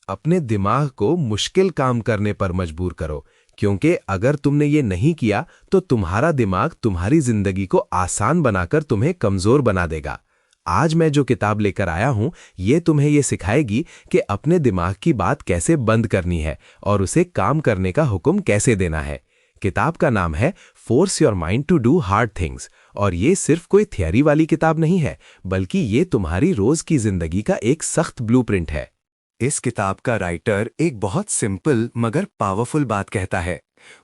अपने दिमाग को मुश्किल काम करने पर मजबूर करो, क्योंकि अगर तुमने ये नहीं किया तो तुम्हारा दिमाग तुम्हारी जिंदगी को आसान बनाकर तुम्हें कमजोर बना देगा। आज मैं जो किताब लेकर आया हूं, ये तुम्हें ये सिखाएगी कि अपने दिमाग की बात कैसे बंद करनी है और उसे काम करने का हुक्म कैसे देना है। किताब का नाम है force your mind to do hard things, और ये सिर्फ कोई थियरी वाली किताब नहीं है, बल्कि ये तुम्हारी रोज की जिंदगी का एक सख्त ब्लूप्रिंट है। इस किताब का राइटर एक बहुत सिंपल मगर पावरफुल बात कहता है।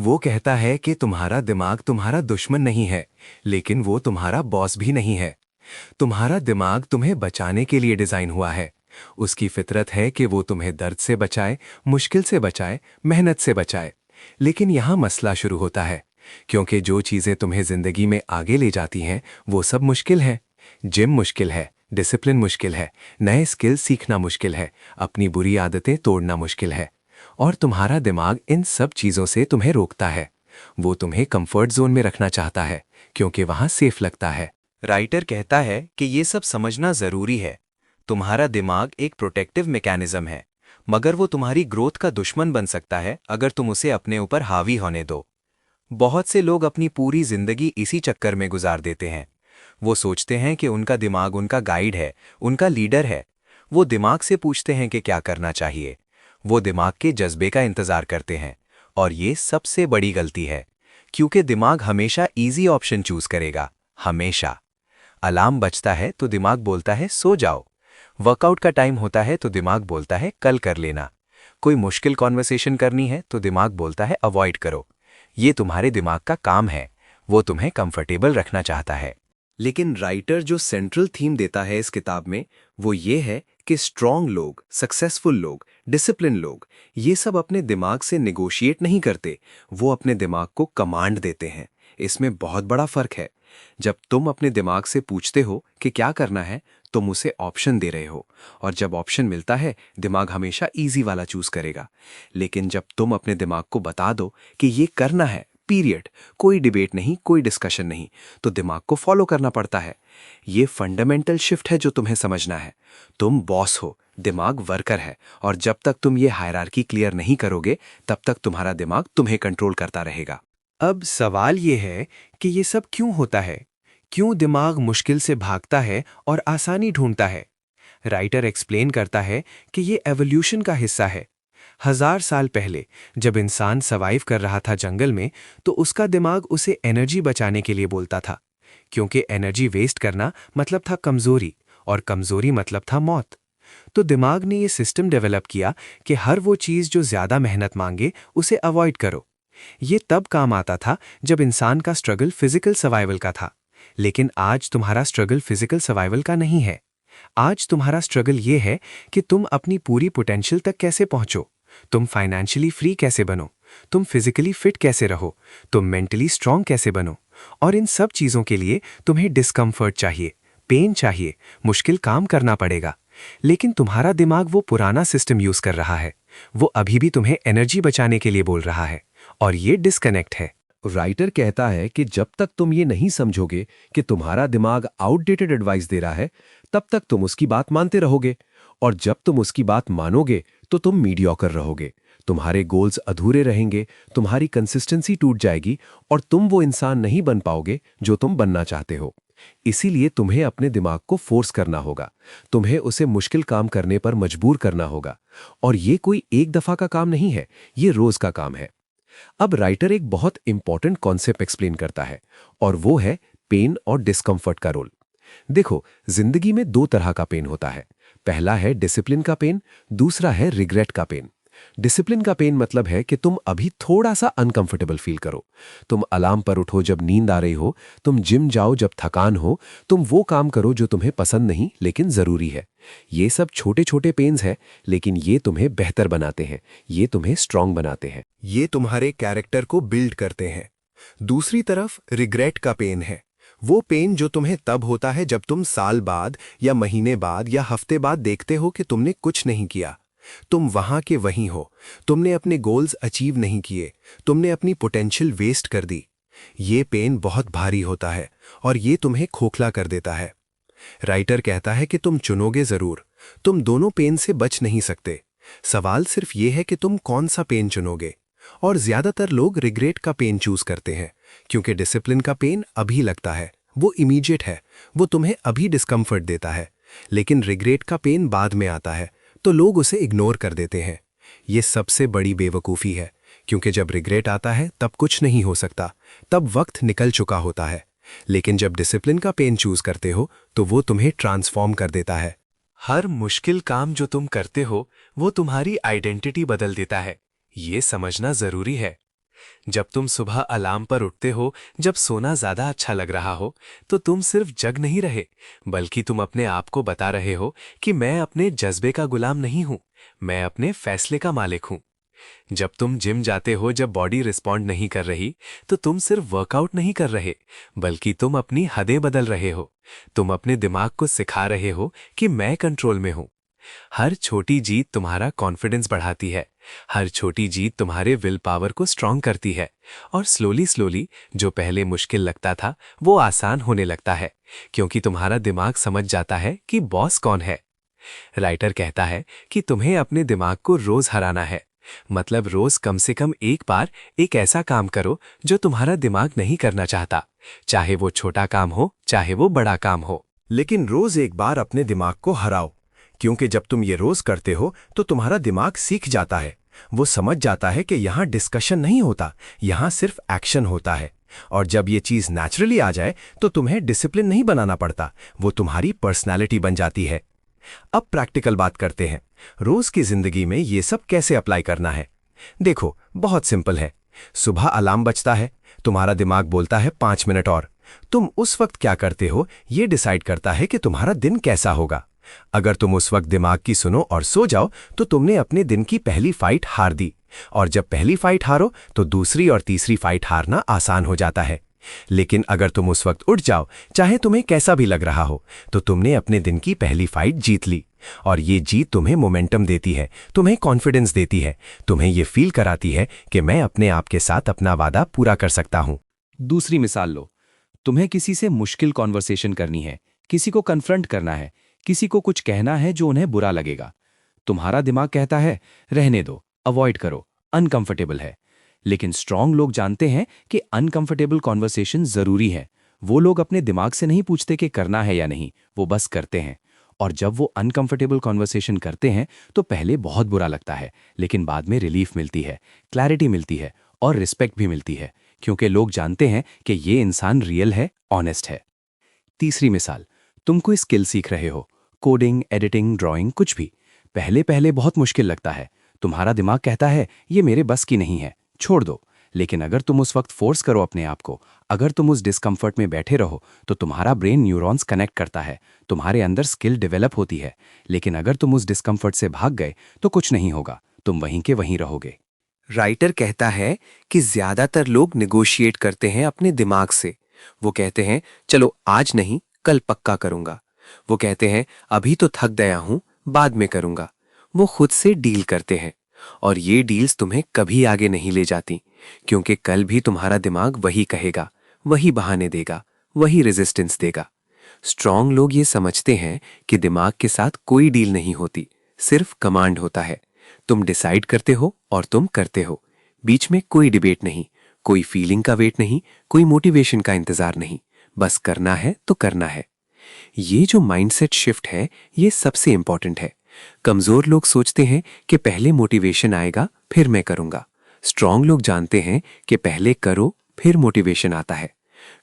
वो कहता है कि तुम्हारा दिमाग तुम्हारा दुश्मन नहीं है, लेकिन वो तुम्हारा बॉस भी नहीं है। तुम्हारा दिमाग तुम्हें बचाने के लिए डिजाइन हुआ है। उसकी फितरत है कि वो तुम्हें दर्द से बचाए, मुश्किल से बचाए, मेहनत से बचाए। लेकिन यहाँ मसला शुरू होता है, क्योंकि जो चीजें तुम्हें जिंदगी में आगे ले जाती हैं वो सब मुश्किल है। जिम मुश्किल है, डिसिप्लिन मुश्किल है, नए स्किल सीखना मुश्किल है, अपनी बुरी आदतें तोड़ना मुश्किल है। और तुम्हारा दिमाग इन सब चीजों से तुम्हें रोकता है। वो तुम्हें कंफर्ट जोन में रखना चाहता है, क्योंकि वहां सेफ लगता है। राइटर कहता है कि ये सब समझना जरूरी है। तुम्हारा दिमाग एक प्रोटेक्टिव मैकेनिज्म है, मगर वो तुम्हारी ग्रोथ का दुश्मन बन सकता है अगर तुम उसे अपने ऊपर हावी होने दो। बहुत से लोग अपनी पूरी जिंदगी इसी चक्कर में गुजार देते हैं। वो सोचते हैं कि उनका दिमाग उनका गाइड है, उनका लीडर है। वो दिमाग से पूछते हैं कि क्या करना चाहिए। वो दिमाग के जज्बे का इंतजार करते हैं, और ये सबसे बड़ी गलती है, क्योंकि दिमाग हमेशा इजी ऑप्शन चूज करेगा, हमेशा। अलार्म बजता है तो दिमाग बोलता है सो जाओ। वर्कआउट का टाइम होता है तो दिमाग बोलता है कल कर लेना। कोई मुश्किल कॉन्वर्सेशन करनी है तो दिमाग बोलता है अवॉइड करो। ये तुम्हारे दिमाग का काम है, वो तुम्हें कंफर्टेबल रखना चाहता है। लेकिन राइटर जो सेंट्रल थीम देता है इस किताब में, वो ये है कि स्ट्रांग लोग, सक्सेसफुल लोग, डिसिप्लिन लोग, ये सब अपने दिमाग से निगोशिएट नहीं करते, वो अपने दिमाग को कमांड देते हैं। इसमें बहुत बड़ा फर्क है। जब तुम अपने दिमाग से पूछते हो कि क्या करना है, तुम उसे ऑप्शन दे रहे हो, और जब ऑप्शन मिलता है दिमाग हमेशा इजी वाला चूज करेगा। लेकिन जब तुम अपने दिमाग को बता दो कि ये करना है, पीरियड, कोई डिबेट नहीं, कोई डिस्कशन नहीं, तो दिमाग को फॉलो करना पड़ता है। ये फंडामेंटल शिफ्ट है जो तुम्हें समझना है। तुम बॉस हो, दिमाग वर्कर है, और जब तक तुम ये हायरार्की क्लियर नहीं करोगे, तब तक तुम्हारा दिमाग तुम्हें कंट्रोल करता रहेगा। अब सवाल ये है कि ये सब क्यों होता है? क्यों दिमाग मुश्किल से भागता है और आसानी ढूंढता है? राइटर एक्सप्लेन करता है कि ये एवोल्यूशन का हिस्सा है। 1000 साल पहले जब इंसान सर्वाइव कर रहा था जंगल में, तो उसका दिमाग उसे एनर्जी बचाने के लिए बोलता था, क्योंकि एनर्जी वेस्ट करना मतलब था कमजोरी, और कमजोरी मतलब था मौत। तो दिमाग ने ये सिस्टम डेवलप किया कि हर वो चीज जो ज्यादा मेहनत मांगे उसे अवॉइड करो। ये तब काम आता था जब इंसान का स्ट्रगल फिजिकल सर्वाइवल का था। लेकिन आज तुम्हारा स्ट्रगल फिजिकल सर्वाइवल का नहीं है। आज तुम्हारा स्ट्रगल ये है कि तुम अपनी पूरी पोटेंशियल तक कैसे पहुंचो, तुम फाइनेंशियली फ्री कैसे बनो, तुम फिजिकली फिट कैसे रहो, तुम मेंटली स्ट्रांग कैसे बनो। और इन सब चीजों के लिए तुम्हें डिस्कम्फर्ट चाहिए, पेन चाहिए, मुश्किल काम करना पड़ेगा। लेकिन तुम्हारा दिमाग वो पुराना सिस्टम यूज कर रहा है। वो अभी भी तुम्हें एनर्जी बचाने के लिए बोल रहा है, और ये डिस्कनेक्ट है। राइटर कहता है कि जब तक तुम ये नहीं समझोगे कि तुम्हारा दिमाग आउटडेटेड एडवाइस दे रहा है, तब तक तुम उसकी बात मानते रहोगे, और जब तुम उसकी बात मानोगे तो तुम मीडियोकर रहोगे। तुम्हारे गोल्स अधूरे रहेंगे, तुम्हारी कंसिस्टेंसी टूट जाएगी, और तुम वो इंसान नहीं बन पाओगे जो तुम बनना चाहते हो। इसीलिए तुम्हें अपने दिमाग को फोर्स करना होगा, तुम्हें उसे मुश्किल काम करने पर मजबूर करना होगा। और ये कोई एक दफा का काम नहीं है, ये रोज का काम है। अब राइटर एक बहुत इंपॉर्टेंट कॉन्सेप्ट एक्सप्लेन करता है, और वो है पेन और डिस्कम्फर्ट का रोल। देखो, जिंदगी में दो तरह का पेन होता है। पहला है डिसिप्लिन का पेन, दूसरा है रिग्रेट का पेन। डिसिप्लिन का पेन मतलब है कि तुम अभी थोड़ा सा अनकंफर्टेबल फील करो, तुम अलार्म पर उठो जब नींद आ रही हो, तुम जिम जाओ जब थकान हो, तुम वो काम करो जो तुम्हें पसंद नहीं लेकिन जरूरी है। ये सब छोटे छोटे पेन्स हैं, लेकिन ये तुम्हें बेहतर बनाते हैं, ये तुम्हें स्ट्रांग बनाते हैं, ये तुम्हारे कैरेक्टर को बिल्ड करते हैं। दूसरी तरफ रिग्रेट का पेन है। वो पेन जो तुम्हें तब होता है जब तुम साल बाद या महीने बाद या हफ्ते बाद देखते हो कि तुमने कुछ नहीं किया। तुम वहां के वहीं हो, तुमने अपने गोल्स अचीव नहीं किए, तुमने अपनी पोटेंशियल वेस्ट कर दी। ये पेन बहुत भारी होता है, और ये तुम्हें खोखला कर देता है। राइटर कहता है कि तुम चुनोगे जरूर, तुम दोनों पेन से बच नहीं सकते। सवाल सिर्फ ये है कि तुम कौन सा पेन चुनोगे। और ज्यादातर लोग रिग्रेट का पेन चूज करते हैं, क्योंकि डिसिप्लिन का पेन अभी लगता है, वो इमीडिएट है, वो तुम्हें अभी डिस्कम्फर्ट देता है। लेकिन रिग्रेट का पेन बाद में आता है, तो लोग उसे इग्नोर कर देते हैं। ये सबसे बड़ी बेवकूफ़ी है, क्योंकि जब रिग्रेट आता है तब कुछ नहीं हो सकता, तब वक्त निकल चुका होता है। लेकिन जब डिसिप्लिन का पेन चूज करते हो तो वो तुम्हें ट्रांसफॉर्म कर देता है। हर मुश्किल काम जो तुम करते हो वो तुम्हारी आइडेंटिटी बदल देता है, ये समझना जरूरी है। जब तुम सुबह अलार्म पर उठते हो, जब सोना ज्यादा अच्छा लग रहा हो, तो तुम सिर्फ जग नहीं रहे, बल्कि तुम अपने आप को बता रहे हो कि मैं अपने जज्बे का गुलाम नहीं हूं, मैं अपने फैसले का मालिक हूं। जब तुम जिम जाते हो, जब बॉडी रिस्पॉन्ड नहीं कर रही, तो तुम सिर्फ वर्कआउट नहीं कर रहे, बल्कि तुम अपनी हदें बदल रहे हो। तुम अपने दिमाग को सिखा रहे हो कि मैं कंट्रोल में हूं। हर छोटी जीत तुम्हारा कॉन्फिडेंस बढ़ाती है, हर छोटी जीत तुम्हारे विल पावर को स्ट्रांग करती है, और स्लोली स्लोली जो पहले मुश्किल लगता था वो आसान होने लगता है, क्योंकि तुम्हारा दिमाग समझ जाता है कि बॉस कौन है। राइटर कहता है कि तुम्हें अपने दिमाग को रोज हराना है, मतलब रोज कम से कम एक बार एक ऐसा काम करो जो तुम्हारा दिमाग नहीं करना चाहता, चाहे वो छोटा काम हो चाहे वो बड़ा काम हो। लेकिन रोज एक बार अपने दिमाग को हराओ, क्योंकि जब तुम ये रोज करते हो तो तुम्हारा दिमाग सीख जाता है, वो समझ जाता है कि यहाँ डिस्कशन नहीं होता, यहाँ सिर्फ एक्शन होता है। और जब ये चीज नेचुरली आ जाए तो तुम्हें डिसिप्लिन नहीं बनाना पड़ता, वो तुम्हारी पर्सनैलिटी बन जाती है। अब प्रैक्टिकल बात करते हैं, रोज की जिंदगी में ये सब कैसे अप्लाई करना है। देखो, बहुत सिंपल है। सुबह अलार्म बजता है, तुम्हारा दिमाग बोलता है 5 मिनट और। तुम उस वक्त क्या करते हो ये डिसाइड करता है कि तुम्हारा दिन कैसा होगा। अगर तुम उस वक्त दिमाग की सुनो और सो जाओ तो तुमने अपने दिन की पहली फाइट हार दी, और जब पहली फाइट हारो तो दूसरी और तीसरी फाइट हारना आसान हो जाता है। लेकिन अगर तुम उस वक्त उठ जाओ, चाहे तुम्हें कैसा भी लग रहा हो, तो तुमने अपने दिन की पहली फाइट जीत ली। और ये जीत तुम्हें मोमेंटम देती है, तुम्हें कॉन्फिडेंस देती है, तुम्हें ये फील कराती है कि मैं अपने आप के साथ अपना वादा पूरा कर सकता हूं। दूसरी मिसाल लो, तुम्हें किसी से मुश्किल कॉन्वर्सेशन करनी है, किसी को कन्फ्रंट करना है, किसी को कुछ कहना है जो उन्हें बुरा लगेगा। तुम्हारा दिमाग कहता है रहने दो, अवॉइड करो, अनकंफर्टेबल है। लेकिन स्ट्रांग लोग जानते हैं कि अनकंफर्टेबल कॉन्वर्सेशन जरूरी है। वो लोग अपने दिमाग से नहीं पूछते कि करना है या नहीं, वो बस करते हैं। और जब वो अनकंफर्टेबल कॉन्वर्सेशन करते हैं तो पहले बहुत बुरा लगता है, लेकिन बाद में रिलीफ मिलती है, क्लैरिटी मिलती है और रिस्पेक्ट भी मिलती है, क्योंकि लोग जानते हैं कि ये इंसान रियल है, ऑनेस्ट है। तीसरी मिसाल, तुम कोई स्किल सीख रहे हो, कोडिंग, एडिटिंग, ड्राइंग, कुछ भी। पहले पहले बहुत मुश्किल लगता है, तुम्हारा दिमाग कहता है ये मेरे बस की नहीं है, छोड़ दो। लेकिन अगर तुम उस वक्त फोर्स करो अपने आप को, अगर तुम उस डिस्कम्फर्ट में बैठे रहो, तो तुम्हारा ब्रेन न्यूरॉन्स कनेक्ट करता है, तुम्हारे अंदर स्किल डेवलप होती है। लेकिन अगर तुम उस डिस्कम्फर्ट से भाग गए तो कुछ नहीं होगा, तुम वहीं के वहीं रहोगे। राइटर कहता है कि ज्यादातर लोग निगोशिएट करते हैं अपने दिमाग से। वो कहते हैं चलो आज नहीं, कल पक्का करूंगा। वो कहते हैं अभी तो थक गया हूं, बाद में करूंगा। वो खुद से डील करते हैं, और ये डील्स तुम्हें कभी आगे नहीं ले जाती, क्योंकि कल भी तुम्हारा दिमाग वही कहेगा, वही बहाने देगा, वही रेजिस्टेंस देगा। स्ट्रांग लोग ये समझते हैं कि दिमाग के साथ कोई डील नहीं होती, सिर्फ कमांड होता है। तुम डिसाइड करते हो और तुम करते हो, बीच में कोई डिबेट नहीं, कोई फीलिंग का वेट नहीं, कोई मोटिवेशन का इंतजार नहीं, बस करना है तो करना है। ये जो माइंडसेट शिफ्ट है ये सबसे इंपॉर्टेंट है। कमजोर लोग सोचते हैं कि पहले मोटिवेशन आएगा फिर मैं करूंगा। स्ट्रांग लोग जानते हैं कि पहले करो फिर मोटिवेशन आता है।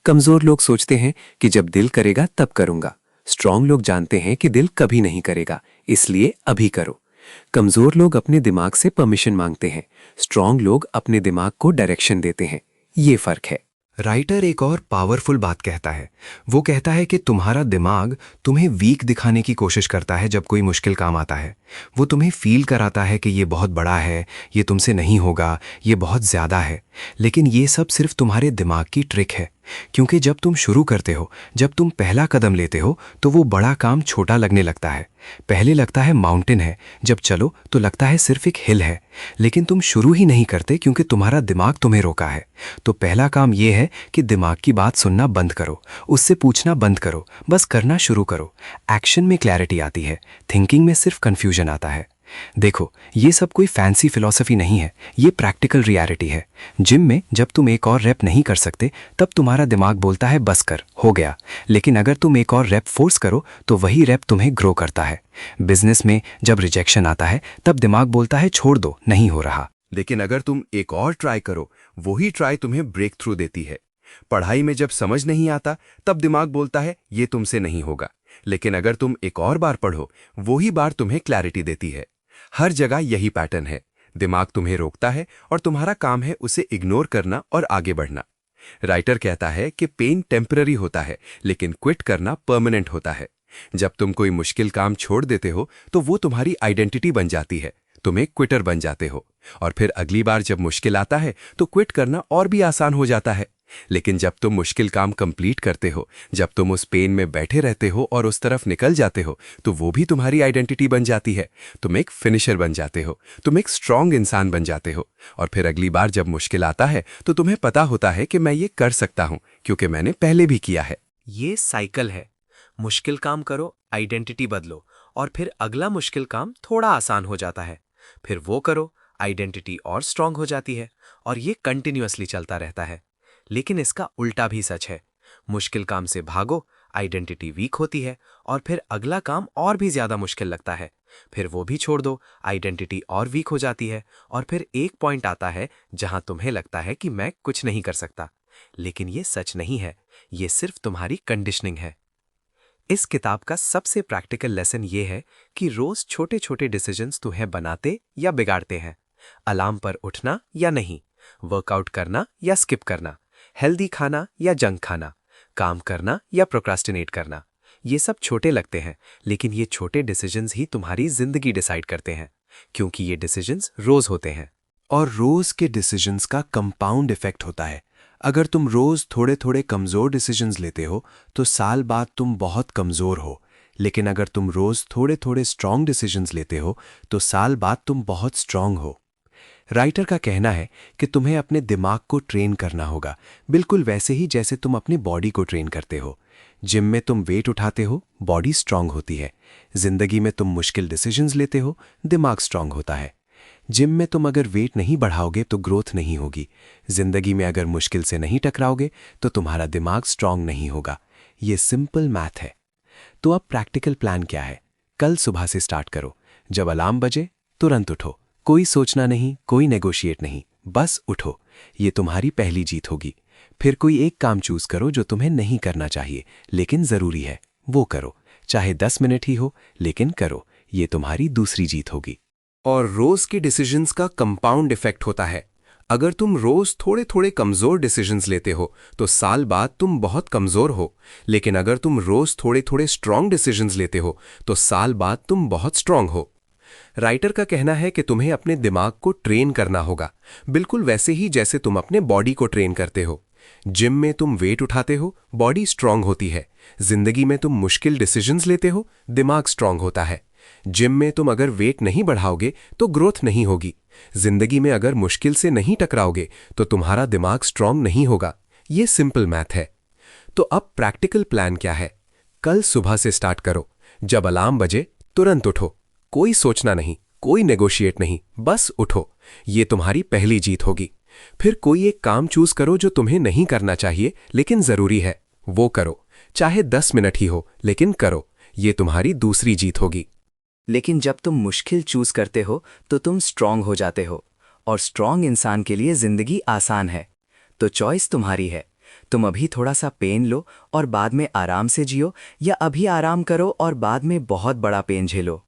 कमजोर लोग सोचते हैं कि जब दिल करेगा तब करूंगा। स्ट्रांग लोग जानते हैं कि दिल कभी नहीं करेगा, इसलिए अभी करो। कमजोर लोग अपने दिमाग से परमिशन मांगते हैं, स्ट्रांग लोग अपने दिमाग को डायरेक्शन देते हैं। ये फर्क है। राइटर एक और पावरफुल बात कहता है। वो कहता है कि तुम्हारा दिमाग तुम्हें वीक दिखाने की कोशिश करता है जब कोई मुश्किल काम आता है। वो तुम्हें फील कराता है कि ये बहुत बड़ा है, ये तुमसे नहीं होगा, ये बहुत ज़्यादा है। लेकिन ये सब सिर्फ तुम्हारे दिमाग की ट्रिक है, क्योंकि जब तुम शुरू करते हो, जब तुम पहला कदम लेते हो, तो वो बड़ा काम छोटा लगने लगता है। पहले लगता है माउंटेन है, जब चलो तो लगता है सिर्फ एक हिल है। लेकिन तुम शुरू ही नहीं करते क्योंकि तुम्हारा दिमाग तुम्हें रोका है। तो पहला काम ये है कि दिमाग की बात सुनना बंद करो, उससे पूछना बंद करो, बस करना शुरू करो। एक्शन में क्लैरिटी आती है, थिंकिंग में सिर्फ कन्फ्यूजन आता है। देखो, ये सब कोई फैंसी फिलॉसफी नहीं है, ये प्रैक्टिकल रियलिटी है। जिम में जब तुम एक और रेप नहीं कर सकते तब तुम्हारा दिमाग बोलता है बस कर, हो गया। लेकिन अगर तुम एक और रेप फोर्स करो तो वही रेप तुम्हें ग्रो करता है। बिजनेस में जब रिजेक्शन आता है तब दिमाग बोलता है छोड़ दो, नहीं हो रहा। लेकिन अगर तुम एक और ट्राई करो, वही ट्राई तुम्हें ब्रेक थ्रू देती है। पढ़ाई में जब समझ नहीं आता तब दिमाग बोलता है ये तुमसे नहीं होगा। लेकिन अगर तुम एक और बार पढ़ो, वही बार तुम्हें क्लैरिटी देती है। हर जगह यही पैटर्न है। दिमाग तुम्हें रोकता है और तुम्हारा काम है उसे इग्नोर करना और आगे बढ़ना। राइटर कहता है कि पेन टेम्पररी होता है, लेकिन क्विट करना परमानेंट होता है। जब तुम कोई मुश्किल काम छोड़ देते हो तो वो तुम्हारी आइडेंटिटी बन जाती है, तुम एक क्विटर बन जाते हो। और फिर अगली बार जब मुश्किल आता है तो क्विट करना और भी आसान हो जाता है। लेकिन जब तुम मुश्किल काम कंप्लीट करते हो, जब तुम उस पेन में बैठे रहते हो और उस तरफ निकल जाते हो, तो वो भी तुम्हारी आइडेंटिटी बन जाती है। तुम एक फिनिशर बन जाते हो, तुम एक स्ट्रांग इंसान बन जाते हो। और फिर अगली बार जब मुश्किल आता है तो तुम्हें पता होता है कि मैं ये कर सकता हूं क्योंकि मैंने पहले भी किया है। ये साइकिल है। मुश्किल काम करो, आइडेंटिटी बदलो, और फिर अगला मुश्किल काम थोड़ा आसान हो जाता है। फिर वो करो, आइडेंटिटी और स्ट्रांग हो जाती है, और ये कंटिन्यूअसली चलता रहता है। लेकिन इसका उल्टा भी सच है। मुश्किल काम से भागो, आइडेंटिटी वीक होती है, और फिर अगला काम और भी ज्यादा मुश्किल लगता है। फिर वो भी छोड़ दो, आइडेंटिटी और वीक हो जाती है, और फिर एक पॉइंट आता है जहां तुम्हें लगता है कि मैं कुछ नहीं कर सकता। लेकिन ये सच नहीं है, ये सिर्फ तुम्हारी कंडीशनिंग है। इस किताब का सबसे प्रैक्टिकल लेसन ये है कि रोज छोटे छोटे डिसीजंस तुम्हें बनाते या बिगाड़ते हैं। अलार्म पर उठना या नहीं, वर्कआउट करना या स्किप करना, हेल्दी खाना या जंक खाना, काम करना या प्रोक्रास्टिनेट करना। ये सब छोटे लगते हैं, लेकिन ये छोटे डिसीजंस ही तुम्हारी जिंदगी डिसाइड करते हैं, क्योंकि ये डिसीजंस रोज होते हैं। और रोज के डिसीजंस का कंपाउंड इफेक्ट होता है। अगर तुम रोज थोड़े थोड़े कमजोर डिसीजंस लेते हो तो साल बाद तुम बहुत कमजोर हो। लेकिन अगर तुम रोज थोड़े थोड़े स्ट्रांग डिसीजंस लेते हो तो साल बाद तुम बहुत स्ट्रांग हो। राइटर का कहना है कि तुम्हें अपने दिमाग को ट्रेन करना होगा, बिल्कुल वैसे ही जैसे तुम अपनी बॉडी को ट्रेन करते हो। जिम में तुम वेट उठाते हो, बॉडी स्ट्रांग होती है। जिंदगी में तुम मुश्किल डिसीजंस लेते हो, दिमाग स्ट्रांग होता है। जिम में तुम अगर वेट नहीं बढ़ाओगे तो ग्रोथ नहीं होगी। जिंदगी में अगर मुश्किल से नहीं टकराओगे तो तुम्हारा दिमाग स्ट्रांग नहीं होगा। ये सिंपल मैथ है। तो अब प्रैक्टिकल प्लान क्या है? कल सुबह से स्टार्ट करो। जब अलार्म बजे तुरंत उठो, कोई सोचना नहीं, कोई नेगोशिएट नहीं, बस उठो। ये तुम्हारी पहली जीत होगी। फिर कोई एक काम चूज करो जो तुम्हें नहीं करना चाहिए लेकिन जरूरी है, वो करो। चाहे 10 मिनट ही हो, लेकिन करो। ये तुम्हारी दूसरी जीत होगी। और रोज के डिसीजंस का कंपाउंड इफेक्ट होता है। अगर तुम रोज थोड़े थोड़े कमजोर डिसीजंस लेते हो तो साल बाद तुम बहुत कमजोर हो। लेकिन अगर तुम रोज थोड़े थोड़े स्ट्रांग डिसीजंस लेते हो तो साल बाद तुम बहुत स्ट्रांग हो। राइटर का कहना है कि तुम्हें अपने दिमाग को ट्रेन करना होगा, बिल्कुल वैसे ही जैसे तुम अपने बॉडी को ट्रेन करते हो। जिम में तुम वेट उठाते हो, बॉडी स्ट्रांग होती है। जिंदगी में तुम मुश्किल डिसीजंस लेते हो, दिमाग स्ट्रांग होता है। जिम में तुम अगर वेट नहीं बढ़ाओगे तो ग्रोथ नहीं होगी। जिंदगी में अगर मुश्किल से नहीं टकराओगे तो तुम्हारा दिमाग स्ट्रांग नहीं होगा। ये सिंपल मैथ है। तो अब प्रैक्टिकल प्लान क्या है? कल सुबह से स्टार्ट करो। जब अलार्म बजे तुरंत उठो, कोई सोचना नहीं, कोई नेगोशिएट नहीं, बस उठो। ये तुम्हारी पहली जीत होगी। फिर कोई एक काम चूज करो जो तुम्हें नहीं करना चाहिए लेकिन जरूरी है, वो करो। चाहे 10 मिनट ही हो, लेकिन करो। ये तुम्हारी दूसरी जीत होगी। लेकिन जब तुम मुश्किल चूज करते हो तो तुम स्ट्रांग हो जाते हो, और स्ट्रांग इंसान के लिए जिंदगी आसान है। तो चॉइस तुम्हारी है। तुम अभी थोड़ा सा पेन लो और बाद में आराम से जियो, या अभी आराम करो और बाद में बहुत बड़ा पेन झेलो।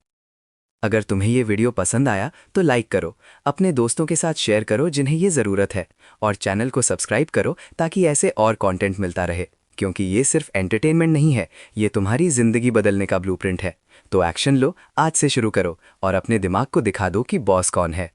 अगर तुम्हें ये वीडियो पसंद आया तो लाइक करो, अपने दोस्तों के साथ शेयर करो जिन्हें ये ज़रूरत है, और चैनल को सब्सक्राइब करो ताकि ऐसे और कंटेंट मिलता रहे। क्योंकि ये सिर्फ एंटरटेनमेंट नहीं है, ये तुम्हारी ज़िंदगी बदलने का ब्लूप्रिंट है। तो एक्शन लो, आज से शुरू करो और अपने दिमाग को दिखा दो कि बॉस कौन है।